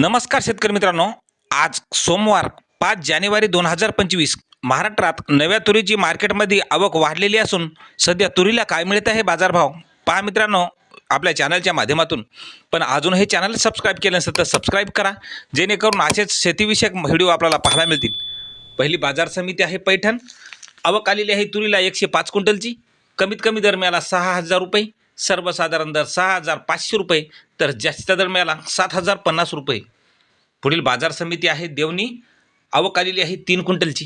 नमस्कार शेतकरी मित्रांनो, आज सोमवार 5 जानेवारी 2025 महाराष्ट्रात नव्या तुरीची मार्केटमध्ये आवक वाढलेली असून सध्या तुरीला काय मिळत आहे बाजारभाव पहा मित्रांनो आपल्या चॅनलच्या माध्यमातून. पण अजून हे चॅनल सबस्क्राईब केलं नसेल तर सबस्क्राईब करा, जेणेकरून असेच शेतीविषयक व्हिडिओ आपल्याला पाहायला मिळतील. पहिली बाजार समिती आहे पैठण. आवक आलेली आहे तुरीला 105 क्विंटलची. कमीत कमी दर मिळाला 6,000 रुपये, सर्वसाधारण दर 6,500 रुपये, तर जास्तीचा दर मिळाला 7,050 रुपये. पुढील बाजार समिती आहे देवणी. आवक आलेली आहे 3 क्विंटलची.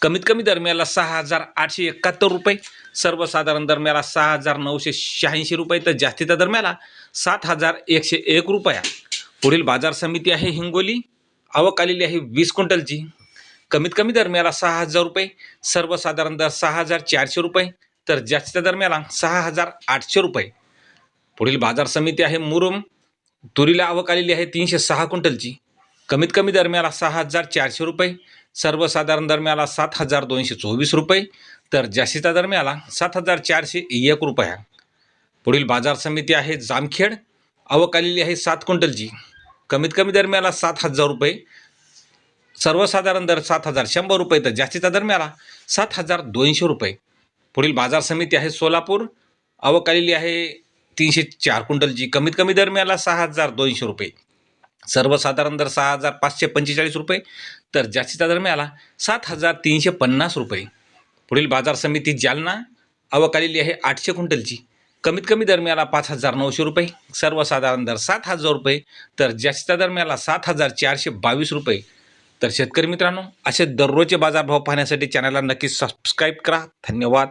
कमीत कमी दर मिळाला 6,871 रुपये, सर्वसाधारण दर मिळाला 6,986 रुपये, तर जास्तीचा दर मिळाला 7,101 रुपया. पुढील बाजार समिती आहे हिंगोली. आवक आलेली आहे 20 क्विंटलची. कमीत कमी दर मिळाला 6,000 रुपये, सर्वसाधारण दर 6,400 रुपये, तर जास्तीचा दर मिळाला 6,800 रुपये. पुढील बाजार समिती आहे मुरुम. तुरीला आवक आलेली आहे 306 क्विंटलची. कमीत कमी दर मिळाला 6,400 रुपये, सर्वसाधारण दर मिळाला 7,224 रुपये, तर जास्तीचा दर मिळाला 7,401 रुपया. पुढील बाजार समिती आहे जामखेड. आवक आलेली आहे 7 क्विंटलची. कमीत कमी दर मिळाला 7,000 रुपये, सर्वसाधारण दर 7,100 रुपये, तर जास्तीचा दर मिळाला 7,200 रुपये. पुढील बाजार समिती आहे सोलापूर. आवक आलेली आहे 304 क्विंटलची. कमीत कमी दर मिळाला 6,200 रुपये, सर्वसाधारण दर 6,545 रुपये, तर जास्तीचा दर मिळाला 7,350 रुपये. पुढील बाजार समिती जालना. आवक आलेली आहे 800 क्विंटलची. कमीत कमी दर मिळाला 5,900 रुपये, सर्वसाधारण दर 7,000 रुपये, तर जास्तीचा दर मिळाला 7,422 रुपये. तर शेतकरी मित्रांनो, असे दररोजचे बाजारभाव पाहण्यासाठी चॅनलला नक्की सबस्क्राईब करा. धन्यवाद.